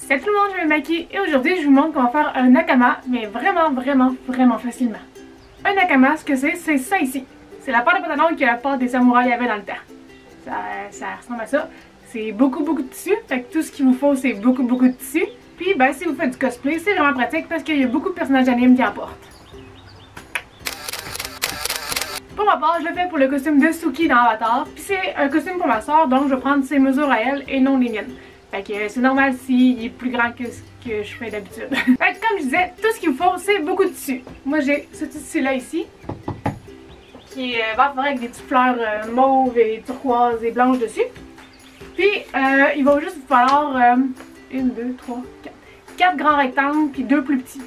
Salut tout le monde, je m'appelle Maki et aujourd'hui je vous montre qu'on va faire un nakama, mais vraiment facilement. Un nakama, ce que c'est ça ici. C'est la paire de pantalons que la paire des samouraïs avait dans le temps. Ça ressemble à ça. C'est beaucoup de tissu, fait que tout ce qu'il vous faut c'est beaucoup de tissu. Puis ben si vous faites du cosplay, c'est vraiment pratique parce qu'il y a beaucoup de personnages d'anime qui en portent. Pour ma part, je le fais pour le costume de Suki dans Avatar, puis c'est un costume pour ma soeur, donc je vais prendre ses mesures à elle et non les miennes. Fait que c'est normal s'il est plus grand que ce que je fais d'habitude. Fait que comme je disais, tout ce qu'il me faut, c'est beaucoup de tissu. Moi j'ai ce tissu là ici, qui va faire avec des petites fleurs mauves et turquoises et blanches dessus. Puis il va juste vous falloir 1, 2, 3, 4 grands rectangles puis 2 plus petits.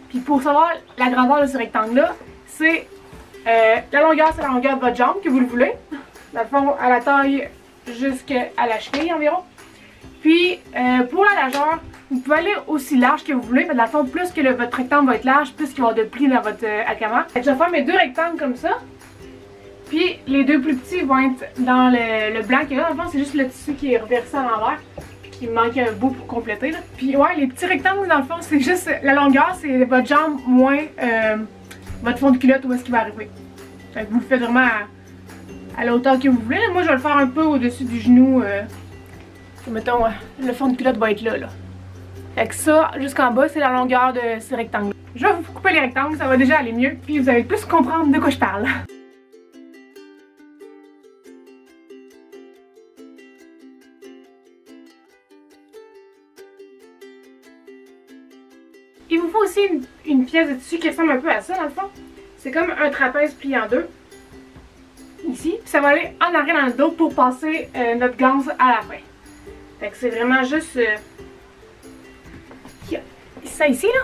Puis pour savoir la grandeur de ce rectangle là, c'est la longueur, c'est la longueur de votre jambe que vous le voulez. Dans le fond, à la taille jusqu'à la cheville environ. Puis pour la largeur, vous pouvez aller aussi large que vous voulez, mais dans le fond, plus que votre rectangle va être large, plus qu'il va y avoir de plis dans votre hakama. Je vais faire mes 2 rectangles comme ça. Puis les 2 plus petits vont être dans le blanc qu'il y a là. Dans le fond, c'est juste le tissu qui est reversé à l'envers. Puis il manque un bout pour compléter. Là. Puis ouais, les petits rectangles dans le fond, c'est juste la longueur, c'est votre jambe moins votre fond de culotte où est-ce qu'il va arriver. Fait que vous le faites vraiment à la hauteur que vous voulez. Moi, je vais le faire un peu au-dessus du genou. Mettons, le fond de culotte va être là. Fait que ça, jusqu'en bas, c'est la longueur de ces rectangles. Je vais vous couper les rectangles, ça va déjà aller mieux, puis vous allez plus comprendre de quoi je parle. Il vous faut aussi une pièce de tissu qui ressemble un peu à ça, dans le fond. C'est comme un trapèze plié en deux. Ici, puis ça va aller en arrière dans le dos pour passer notre ganse à la fin. Fait que c'est vraiment juste ça ici là.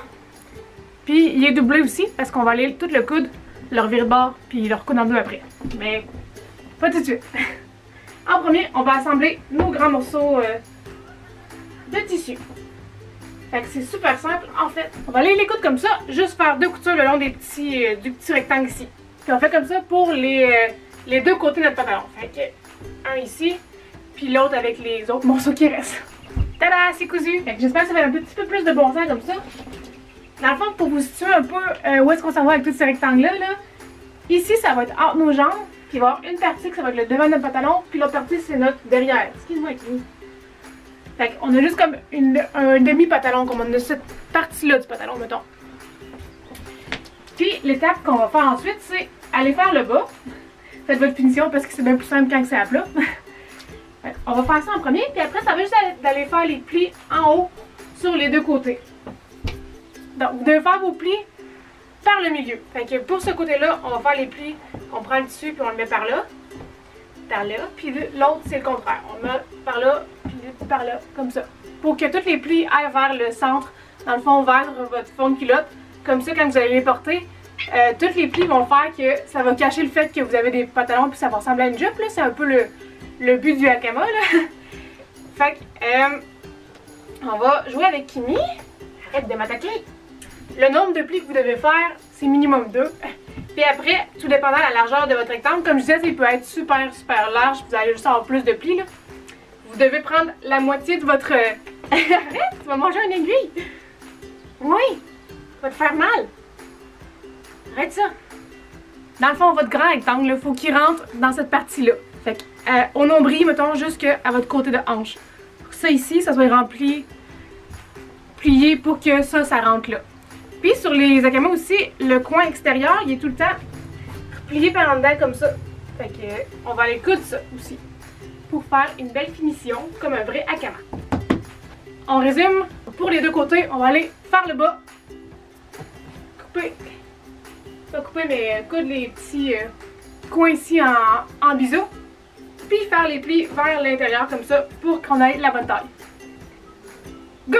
Puis il est doublé aussi parce qu'on va aller tout le coude, le revirer de bord, puis le recoudre en deux après. Mais pas tout de suite. En premier, on va assembler nos grands morceaux de tissu. Fait que c'est super simple en fait. On va aller les coudre comme ça, juste faire 2 coutures le long des du petit rectangle ici. Puis on fait comme ça pour les 2 côtés de notre pantalon. Fait que un ici, puis l'autre avec les autres morceaux qui restent. Tada, c'est cousu! J'espère que ça va un petit peu plus de bon sens comme ça. Dans le fond, pour vous situer un peu où est-ce qu'on s'en va avec tous ces rectangles-là, ici, ça va être entre nos jambes, puis il va y avoir une partie que ça va être le devant de notre pantalon, puis l'autre partie, c'est notre derrière. Excuse-moi, Kimi. Fait qu'on a juste comme un demi-pantalon, comme on a cette partie-là du pantalon, mettons. Puis l'étape qu'on va faire ensuite, c'est aller faire le bas. Faites votre finition parce que c'est bien plus simple quand c'est à plat. On va faire ça en premier, puis après, ça va juste d'aller faire les plis en haut sur les 2 côtés. Donc, vous devez faire vos plis par le milieu. Fait que pour ce côté-là, on va faire les plis, on prend le tissu, puis on le met par là, puis l'autre, c'est le contraire. On met par là, puis par là, comme ça. Pour que tous les plis aillent vers le centre, dans le fond, vers votre fond de culotte. Comme ça, quand vous allez les porter, tous les plis vont faire que ça va cacher le fait que vous avez des pantalons, puis ça va ressembler à une jupe, là. C'est un peu le but du hakama, là. Fait que, on va jouer avec Kimi. Arrête de m'attaquer. Le nombre de plis que vous devez faire, c'est minimum 2. Puis après, tout dépendant de la largeur de votre rectangle, comme je disais, il peut être super large, vous allez juste avoir plus de plis, là. Vous devez prendre la moitié de votre... Arrête, tu vas manger une aiguille. Oui, ça va te faire mal. Arrête ça. Dans le fond, votre grand rectangle, il faut qu'il rentre dans cette partie-là. Fait que, au nombril, mettons, jusqu'à votre côté de hanche. Pour que ça ici, ça soit rempli, plié pour que ça rentre là. Puis sur les hakamas aussi, le coin extérieur, il est tout le temps plié par en dedans comme ça. Fait que, on va aller coudre ça aussi. Pour faire une belle finition, comme un vrai hakama. On résume, pour les 2 côtés, on va aller faire le bas. Couper. Pas couper, mais coudre les petits coins ici en biseau. Puis faire les plis vers l'intérieur comme ça pour qu'on ait la bonne taille. Go!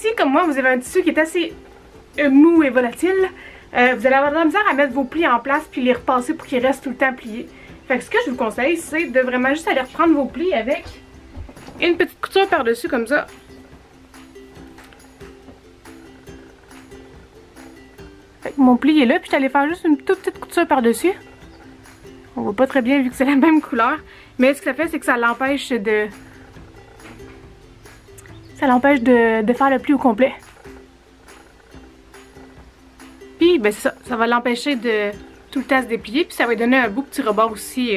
si, comme moi, vous avez un tissu qui est assez mou et volatile, vous allez avoir de la misère à mettre vos plis en place puis les repasser pour qu'ils restent tout le temps pliés. Fait que ce que je vous conseille, c'est de vraiment juste aller reprendre vos plis avec une petite couture par-dessus comme ça. Fait que mon pli est là, puis je suis allée faire juste une toute petite couture par-dessus. On voit pas très bien vu que c'est la même couleur. Mais ce que ça fait, c'est que ça l'empêche de... Ça l'empêche de faire le pli au complet. Puis, ben c'est ça. Ça va l'empêcher de tout le temps se déplier. Puis ça va lui donner un beau petit rebord aussi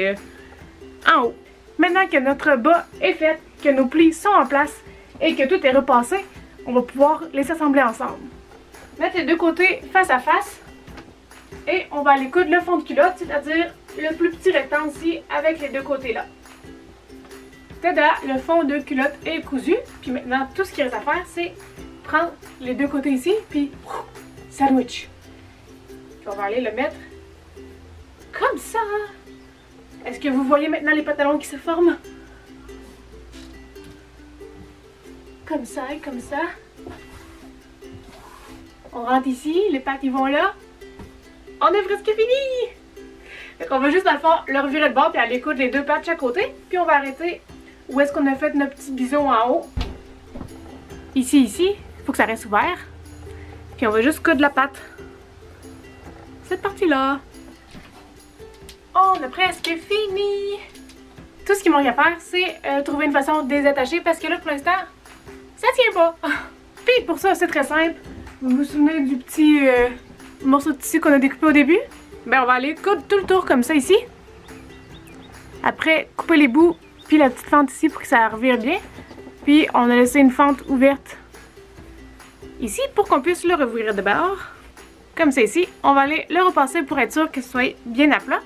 en haut. Maintenant que notre bas est fait, que nos plis sont en place et que tout est repassé, on va pouvoir les assembler ensemble. Mettre les deux côtés face à face. Et on va aller coudre le fond de culotte, c'est-à-dire le plus petit rectangle ici avec les deux côtés là. Tada! Le fond de culotte est cousu. Puis maintenant, tout ce qu'il reste à faire, c'est prendre les deux côtés ici, puis sandwich. Puis on va aller le mettre comme ça. Est-ce que vous voyez maintenant les pantalons qui se forment? Comme ça et comme ça. On rentre ici, les pattes ils vont là. On est presque fini! Donc on va juste dans le fond le revirer de bord puis aller coudre les deux pattes de chaque côté. Puis on va arrêter où est-ce qu'on a fait notre petit bison en haut. Ici, il faut que ça reste ouvert. Puis on va juste coudre la patte. Cette partie-là. On a presque fini! Tout ce qu'il manque à faire, c'est trouver une façon de désattacher parce que là pour l'instant, ça tient pas. Puis pour ça, c'est très simple. Vous vous souvenez du petit morceau de tissu qu'on a découpé au début? Ben on va aller coudre tout le tour comme ça ici. Après, couper les bouts, puis la petite fente ici pour que ça revire bien. Puis on a laissé une fente ouverte ici pour qu'on puisse le rouvrir de bord. Comme ça ici. On va aller le repasser pour être sûr que ce soit bien à plat.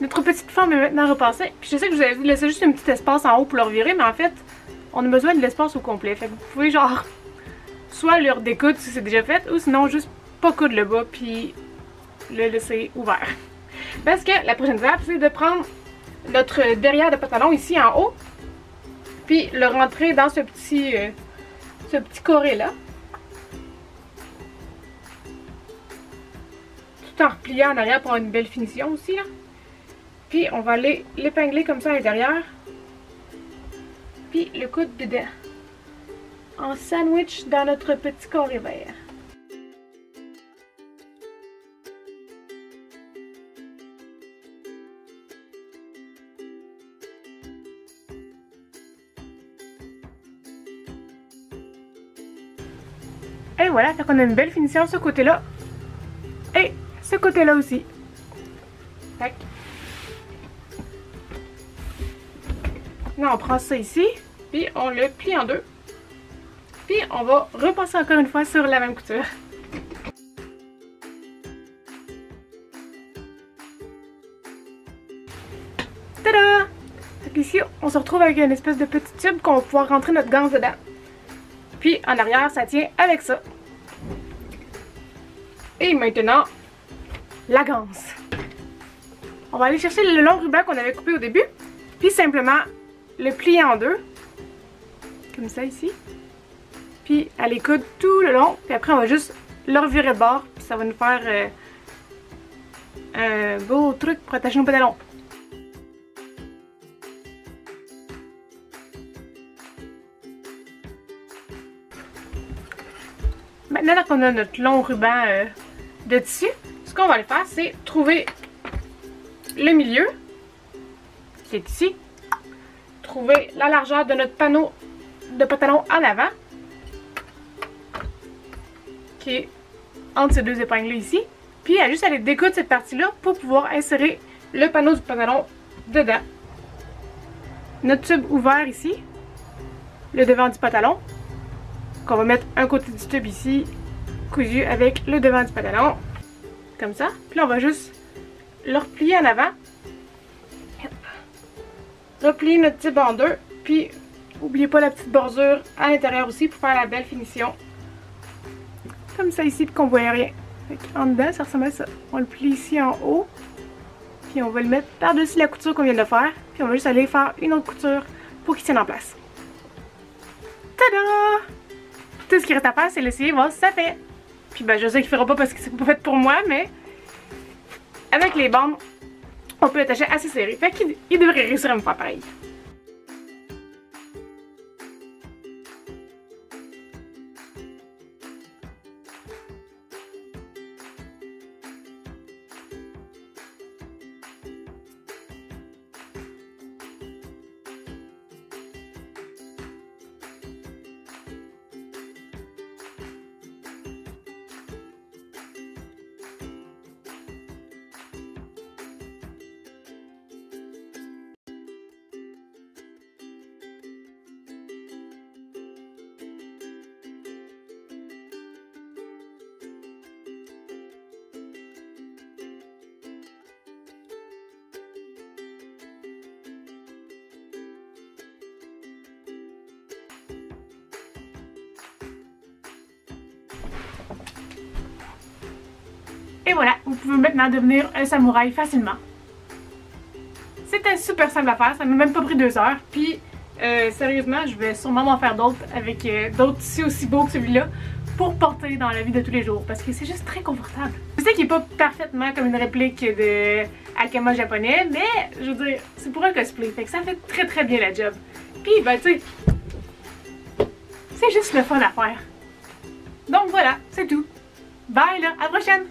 Notre petite forme est maintenant repassée. Puis je sais que je vous avais laissé juste un petit espace en haut pour le revirer, mais en fait, on a besoin de l'espace au complet. Fait que vous pouvez genre soit le redécoudre si c'est déjà fait, ou sinon juste pas coudre le bas puis le laisser ouvert. Parce que la prochaine étape, c'est de prendre notre derrière de pantalon ici en haut, puis le rentrer dans ce petit carré là. Tout en repliant en arrière pour avoir une belle finition aussi là. Puis on va aller l'épingler comme ça à l'intérieur. Puis le coudre dedans. En sandwich dans notre petit carré vert. Et voilà, fait qu'on a une belle finition ce côté-là. Et ce côté-là aussi. Tac. Là, on prend ça ici, puis on le plie en deux. Puis on va repasser encore une fois sur la même couture. Tada! Donc ici, on se retrouve avec une espèce de petit tube qu'on va pouvoir rentrer notre ganse dedans. Puis en arrière, ça tient avec ça. Et maintenant, la ganse. On va aller chercher le long ruban qu'on avait coupé au début. Puis simplement le plier en deux. Comme ça ici. Puis aller coudre tout le long. Puis après, on va juste le revirer de bord. Puis ça va nous faire un beau truc pour attacher nos pantalons. Maintenant qu'on a notre long ruban de tissu, ce qu'on va aller faire, c'est trouver le milieu, qui est ici. Trouver la largeur de notre panneau de pantalon en avant, qui est entre ces deux épingles ici. Puis il y a juste à aller découdre cette partie-là pour pouvoir insérer le panneau du pantalon dedans. Notre tube ouvert ici, le devant du pantalon. On va mettre un côté du tube ici, cousu avec le devant du pantalon, comme ça. Puis là, on va juste le replier en avant. Replier notre tube en deux, puis n'oubliez pas la petite bordure à l'intérieur aussi pour faire la belle finition. Comme ça ici, puis qu'on ne voit rien. En dedans, ça ressemble à ça. On le plie ici en haut, puis on va le mettre par-dessus la couture qu'on vient de faire, puis on va juste aller faire une autre couture pour qu'il tienne en place. Tada! Tout ce qui reste à faire, c'est l'essayer, voir si ça fait. Puis ben, je sais qu'il fera pas parce que c'est pas fait pour moi, mais avec les bandes, on peut attacher assez serré. Fait qu'il devrait réussir à me faire pareil. Et voilà, vous pouvez maintenant devenir un samouraï facilement. C'était super simple à faire, ça m'a même pas pris 2 heures. Puis, sérieusement, je vais sûrement m'en faire d'autres avec d'autres tissus aussi beaux que celui-là pour porter dans la vie de tous les jours parce que c'est juste très confortable. Je sais qu'il n'est pas parfaitement comme une réplique de Hakama japonais, mais je veux dire, c'est pour un cosplay, fait que ça fait très bien la job. Puis, ben tu sais, c'est juste le fun à faire. Donc voilà, c'est tout. Bye là, à la prochaine!